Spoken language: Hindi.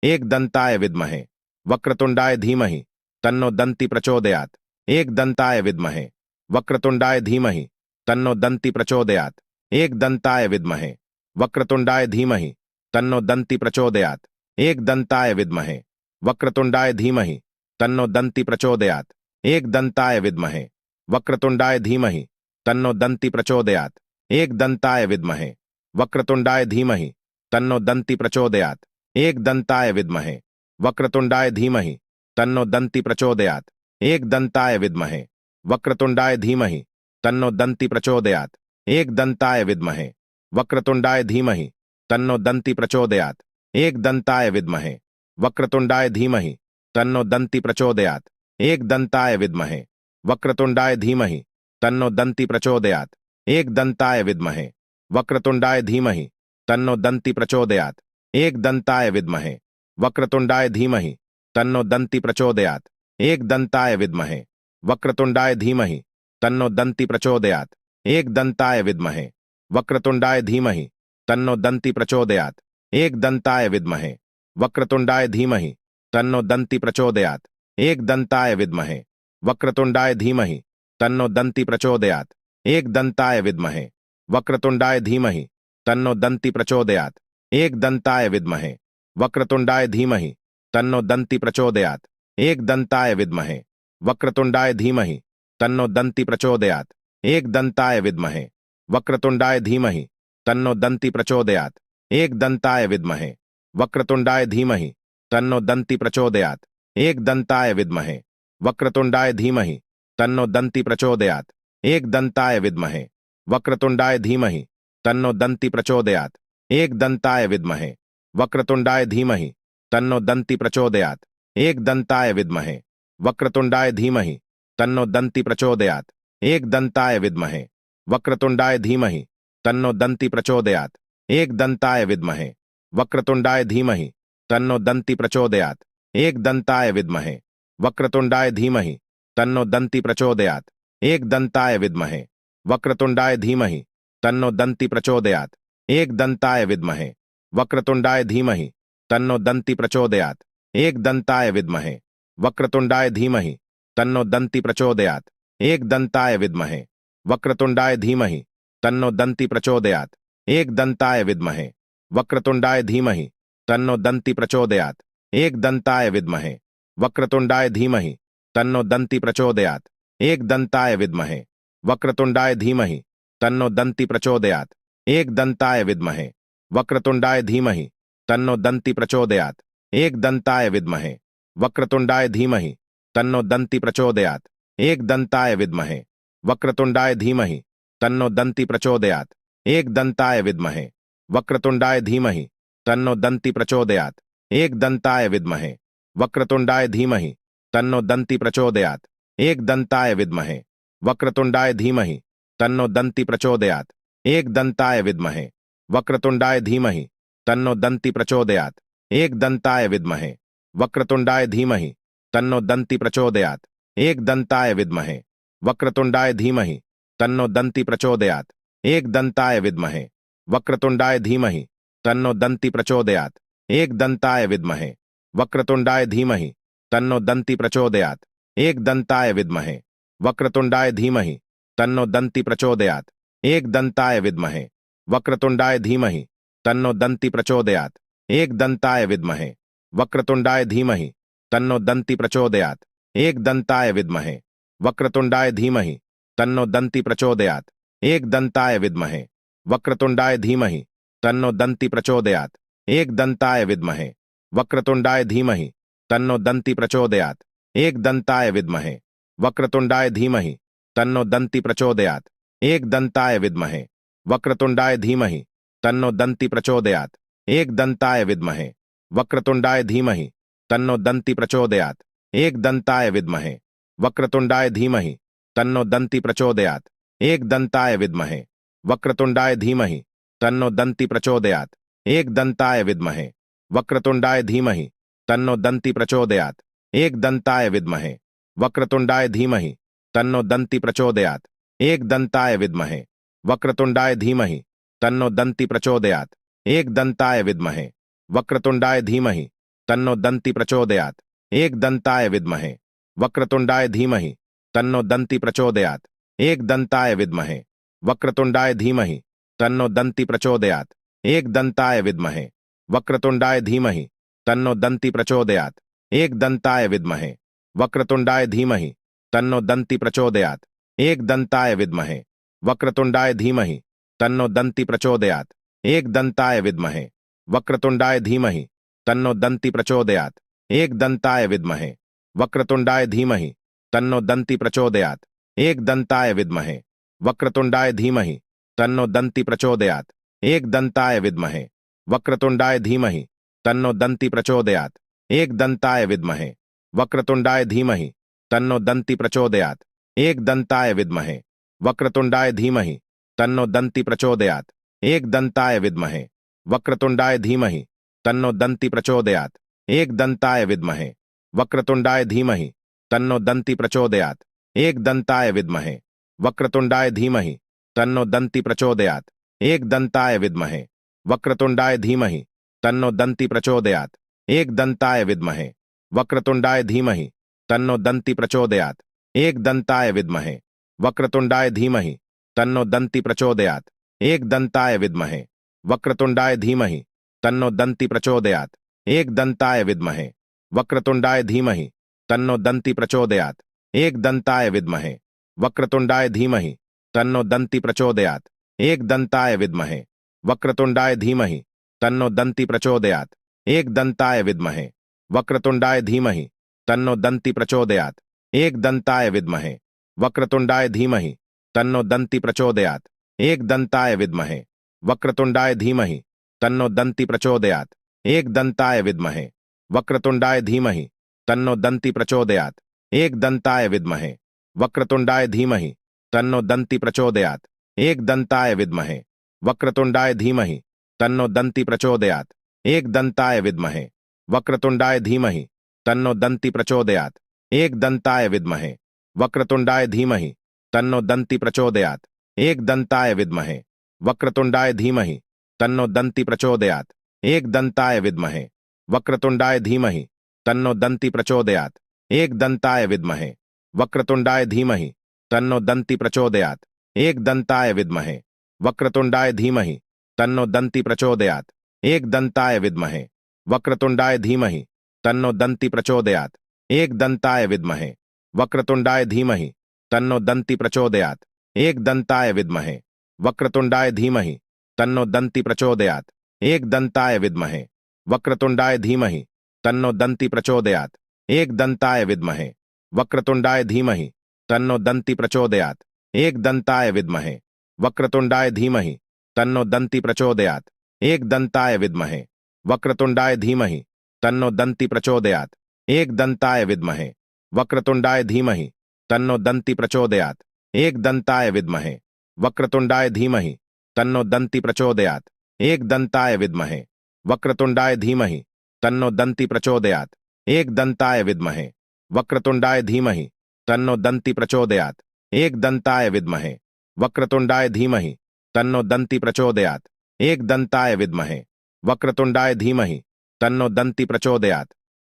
एकदन्ताय विद्महे वक्रतुण्डाय धीमहि तन्नो दन्ति प्रचोदयात्। एकदन्ताय विद्महे वक्रतुण्डाय धीमहि तन्नो दन्ति प्रचोदयात्। एकदन्ताय विद्महे वक्रतुण्डाय धीमहि तन्नो दन्ति प्रचोदयात्। एकदन्ताय विद्महे वक्रतुण्डाय धीमहि तन्नो दन्ति प्रचोदयात्। एकदन्ताय विद्महे वक्रतुण्डाय धीमहि तन्नो दन्ति प्रचोदयात्। एकदन्ताय विद्महे वक्रतुण्डाय धीमहि तन्नो दन्ति प्रचोदयात्। एकदन्ताय विद्महे वक्रतुण्डाय धीमहि तन्नो दन्ति प्रचोदयात्। एकदन्ताय विद्महे वक्रतुण्डाय धीमहि तन्नो दन्ति प्रचोदयात्। एकदन्ताय विद्महे वक्रतुण्डाय धीमहि तन्नो दन्ति प्रचोदयात्। एकदन्ताय विद्महे वक्रतुण्डाय धीमहि तन्नो दन्ति प्रचोदयात्। एकदन्ताय विद्महे वक्रतुण्डाय धीमहि तन्नो दन्ति प्रचोदयात्। एकदन्ताय विद्महे वक्रतुण्डाय धीमहि तन्नो दन्ति प्रचोदयात्। एकदन्ताय विद्महे वक्रतुण्डाय धीमहि तन्नो दन्ति प्रचोदयात्। एकदन्ताय विद्महे वक्रतुण्डाय धीमहि तन्नो दन्ति प्रचोदयात्। एकदन्ताय विद्महे वक्रतुण्डाय धीमहि तन्नो दन्ति प्रचोदयात्। एकदन्ताय विद्महे वक्रतुण्डाय धीमहि तन्नो दन्ति प्रचोदयात्। एकदन्ताय विद्महे वक्रतुण्डाय धीमहि तन्नो दन्ति प्रचोदयात्। एकदन्ताय विद्महे वक्रतुण्डाय धीमहि तन्नो दन्ति प्रचोदयात्। एकदन्ताय विद्महे वक्रतुण्डाय धीमहि तन्नो दन्ति प्रचोदयात्। एकदन्ताय विद्महे वक्रतुण्डाय धीमहि तन्नो दन्ति प्रचोदयात्। एकदन्ताय विद्महे वक्रतुण्डाय धीमहि तन्नो दन्ति प्रचोदयात्। एकदन्ताय विद्महे वक्रतुण्डाय धीमहि तन्नो दन्ति प्रचोदयात्। एकदन्ताय विद्महे वक्रतुण्डाय धीमहि तन्नो दन्ति प्रचोदयात्। एकदन्ताय विद्महे वक्रतुण्डाय धीमहि तन्नो दन्ति प्रचोदयात्। एकदन्ताय विद्महे वक्रतुण्डाय धीमहि तन्नो दन्ति प्रचोदयात्। एकदन्ताय विद्महे वक्रतुण्डाय धीमहि तन्नो दन्ति प्रचोदयात्। एकदन्ताय विद्महे वक्रतुण्डाय धीमहि तन्नो दन्ति प्रचोदयात्। एकदन्ताय विद्महे वक्रतुण्डाय धीमहि तन्नो दन्ति प्रचोदयात्। एकदन्ताय विद्महे वक्रतुण्डाय धीमहि तन्नो दन्ति प्रचोदयात्। एकदन्ताय विद्महे वक्रतुण्डाय धीमहि तन्नो दन्ति प्रचोदयात्। एकदन्ताय विद्महे वक्रतुण्डाय धीमहि तन्नो दन्ति प्रचोदयात्। एकदन्ताय विद्महे वक्रतुण्डाय धीमहि तन्नो दन्ति प्रचोदयात्। एकदन्ताय विद्महे वक्रतुण्डाय धीमहि तन्नो दन्ति प्रचोदयात्। एकदन्ताय विद्महे वक्रतुण्डाय धीमहि तन्नो दन्ति प्रचोदयात्। एकदन्ताय विद्महे वक्रतुण्डाय धीमहि तन्नो दन्ति प्रचोदयात्। एकदन्ताय विद्महे वक्रतुण्डाय धीमहि तन्नो दन्ति प्रचोदयात्। एकदन्ताय विद्महे वक्रतुण्डाय धीमहि तन्नो दन्ति प्रचोदयात्। एकदन्ताय विद्महे वक्रतुण्डाय धीमहि तन्नो दन्ति प्रचोदयात्। एकदन्ताय विद्महे वक्रतुण्डाय धीमहि तन्नो दन्ति प्रचोदयात्। एकदन्ताय विद्महे वक्रतुण्डाय धीमहि तन्नो दन्ति प्रचोदयात्। एकदन्ताय विद्महे वक्रतुण्डाय धीमहि तन्नो दन्ति प्रचोदयात्। एकदन्ताय विद्महे वक्रतुण्डाय धीमहि तन्नो दन्ति प्रचोदयात्। एकदन्ताय विद्महे वक्रतुण्डाय धीमहि तन्नो दन्ति प्रचोदयात्। एकदन्ताय विद्महे वक्रतुण्डाय धीमहि तन्नो दन्ति प्रचोदयात्। एकदन्ताय विद्महे वक्रतुण्डाय धीमहि तन्नो दन्ति प्रचोदयात्। एकदन्ताय विद्महे वक्रतुण्डाय धीमहि तन्नो दन्ति प्रचोदयात्। एकदन्ताय विद्महे वक्रतुण्डाय धीमहि तन्नो दन्ति प्रचोदयात्। एकदन्ताय विद्महे वक्रतुण्डाय धीमहि तन्नो दन्ति प्रचोदयात्। एकदन्ताय विद्महे वक्रतुण्डाय धीमहि तन्नो दन्ति प्रचोदयात्। एकदन्ताय विद्महे वक्रतुण्डाय धीमहि तन्नो दन्ति प्रचोदयात्। एकदन्ताय विद्महे वक्रतुण्डाय धीमहि तन्नो दन्ति प्रचोदयात्। एकदन्ताय विद्महे वक्रतुण्डाय धीमहि तन्नो दन्ति प्रचोदयात्। एकदन्ताय विद्महे वक्रतुण्डाय धीमहि तन्नो दन्ति प्रचोदयात्। एकदन्ताय विद्महे वक्रतुण्डाय धीमहि तन्नो दन्ति प्रचोदयात्। एकदन्ताय विद्महे वक्रतुण्डाय धीमहि तन्नो दन्ति प्रचोदयात्। एकदन्ताय विद्महे वक्रतुण्डाय धीमहि तन्नो दन्ति प्रचोदयात्। एकदन्ताय विद्महे वक्रतुण्डाय धीमहि तन्नो दन्ति प्रचोदयात्। एकदन्ताय विद्महे वक्रतुण्डाय धीमहि तन्नो दन्ति प्रचोदयात्। एकदन्ताय विद्महे वक्रतुण्डाय धीमहि तन्नो दन्ति प्रचोदयात्। एकदन्ताय विद्महे वक्रतुण्डाय धीमहि तन्नो दन्ति प्रचोदयात्। एकदन्ताय विद्महे वक्रतुण्डाय धीमहि तन्नो दन्ति प्रचोदयात्। एकदन्ताय विद्महे वक्रतुण्डाय धीमहि तन्नो दन्ति प्रचोदयात्। एकदन्ताय विद्महे वक्रतुण्डाय धीमहि तन्नो दन्ति प्रचोदयात्। एकदन्ताय विद्महे वक्रतुण्डाय धीमहि तन्नो दन्ति प्रचोदयात्। एकदन्ताय विद्महे वक्रतुण्डाय धीमहि तन्नो दन्ति प्रचोदयात्। एकदन्ताय विद्महे वक्रतुण्डाय धीमहि तन्नो दन्ति प्रचोदयात्। एकदन्ताय विद्महे वक्रतुण्डाय धीमहि तन्नो दन्ति प्रचोदयात्। एकदन्ताय विद्महे वक्रतुण्डाय धीमहि तन्नो दन्ति प्रचोदयात्। एकदन्ताय विद्महे वक्रतुण्डाय धीमहि तन्नो दन्ति प्रचोदयात्। एकदन्ताय विद्महे वक्रतुण्डाय धीमहि तन्नो दन्ति प्रचोदयात्। एकदन्ताय विद्महे वक्रतुण्डाय धीमहि तन्नो दन्ति प्रचोदयात्। एकदन्ताय विद्महे वक्रतुण्डाय धीमहि तन्नो दन्ति प्रचोदयात्। एकदन्ताय विद्महे वक्रतुण्डाय धीमहि तन्नो दन्ति प्रचोदयात्। एकदन्ताय विद्महे वक्रतुण्डाय धीमहि तन्नो दन्ति प्रचोदयात्। एकदन्ताय विद्महे वक्रतुण्डाय धीमहि तन्नो दन्ति प्रचोदयात्। एकदन्ताय विद्महे वक्रतुण्डाय धीमहि तन्नो दन्ति प्रचोदयात्। एकदन्ताय विद्महे वक्रतुण्डाय धीमहि तन्नो दन्ति प्रचोदयात्। एकदन्ताय विद्महे वक्रतुण्डाय धीमहि तन्नो दन्ति प्रचोदयात्। एकदन्ताय विद्महे वक्रतुण्डाय धीमहि तन्नो दन्ति प्रचोदयात्। एकदन्ताय विद्महे वक्रतुण्डाय धीमहि तन्नो दन्ति प्रचोदयात्। एकदन्ताय विद्महे वक्रतुण्डाय धीमहि तन्नो दन्ति प्रचोदयात्। एकदन्ताय विद्महे वक्रतुण्डाय धीमहि तन्नो दन्ति प्रचोदयात्। एकदन्ताय विद्महे वक्रतुण्डाय धीमहि तन्नो दन्ति प्रचोदयात्। एकदन्ताय विद्महे वक्रतुण्डाय धीमहि तन्नो दन्ति प्रचोदयात्। एकदन्ताय विद्महे वक्रतुण्डाय धीमहि तन्नो दन्ति प्रचोदयात्। एकदन्ताय विद्महे वक्रतुण्डाय धीमहि तन्नो दन्ति प्रचोदयात्। एकदन्ताय विद्महे वक्रतुण्डाय धीमहि तन्नो दन्ति प्रचोदयात्। एकदन्ताय विद्महे वक्रतुण्डाय धीमहि तन्नो दन्ति प्रचोदयात्। एकदन्ताय विद्महे वक्रतुण्डाय धीमहि तन्नो दन्ति प्रचोदयात्। एकदन्ताय विद्महे वक्रतुण्डाय धीमहि तन्नो दन्ति प्रचोदयात्। एकदन्ताय विद्महे वक्रतुण्डाय धीमहि तन्नो दन्ति प्रचोदयात्। एकदन्ताय विद्महे वक्रतुण्डाय धीमहि तन्नो दन्ति प्रचोदयात्। एकदन्ताय विद्महे वक्रतुण्डाय धीमहि तन्नो दन्ति प्रचोदयात्। एकदन्ताय विद्महे वक्रतुण्डाय धीमहि तन्नो दन्ति प्रचोदयात्। एकदन्ताय विद्महे वक्रतुण्डाय धीमहि तन्नो दन्ति प्रचोदयात्। एकदन्ताय विद्महे वक्रतुण्डाय धीमहि तन्नो दन्ति प्रचोदयात्। एकदन्ताय विद्महे वक्रतुण्डाय धीमहि तन्नो दन्ति प्रचोदयात्। एकदन्ताय विद्महे वक्रतुण्डाय धीमहि तन्नो दन्ति प्रचोदयात्। एकदन्ताय विद्महे वक्रतुण्डाय धीमहि तन्नो दन्ति प्रचोदयात्। एकदन्ताय विद्महे वक्रतुण्डाय धीमहि तन्नो दन्ति प्रचोदयात्। एकदन्ताय विद्महे वक्रतुण्डाय धीमहि तन्नो दन्ति प्रचोदयात्। एकदन्ताय विद्महे वक्रतुण्डाय धीमहि तन्नो दन्ति प्रचोदयात्। एकदन्ताय विद्महे वक्रतुण्डाय धीमहि तन्नो दन्ति प्रचोदयात्। एकदन्ताय विद्महे वक्रतुण्डाय धीमहि तन्नो दन्ति प्रचोदयात्। एकदन्ताय विद्महे वक्रतुण्डाय धीमहि तन्नो दन्ति प्रचोदयात्। एकदन्ताय विद्महे वक्रतुण्डाय धीमहि तन्नो दन्ति प्रचोदयात्। एकदन्ताय विद्महे वक्रतुण्डाय धीमहि तन्नो दन्ति प्रचोदयात्। एकदन्ताय विद्महे वक्रतुण्डाय धीमहि तन्नो दन्ति प्रचोदयात्।